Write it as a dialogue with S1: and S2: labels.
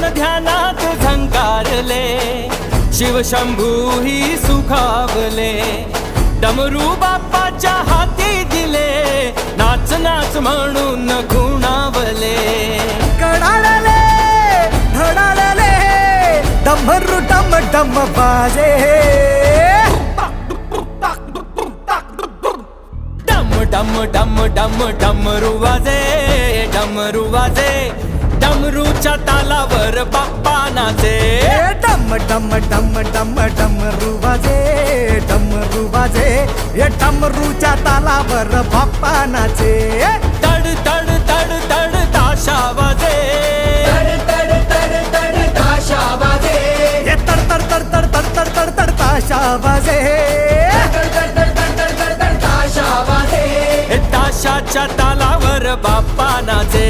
S1: मन ध्यानात झंकारले, शिवशंभू ही सुखावले. डमरू बाप्पाच्या हाती दिले, नाच नाच म्हणून खुणावले.
S2: कडाळले धडाळले डमरू डम डम बाजे.
S1: डम डम डम डम डमरू वाजे, डमरू वाजे. डमरूच्या तालावर बाप्पा नाचे.
S2: डम डम डम डम डमरू वाजे, डमरू वाजे. हे डमरूच्या तालावर बाप्पा नाचे.
S1: तड तड तड तड ताशा वाजे.
S2: हे तड तड तड तड तड तड तड तड ताशा वाजे.
S1: ताशाच्या तालावर बाप्पा नाचे.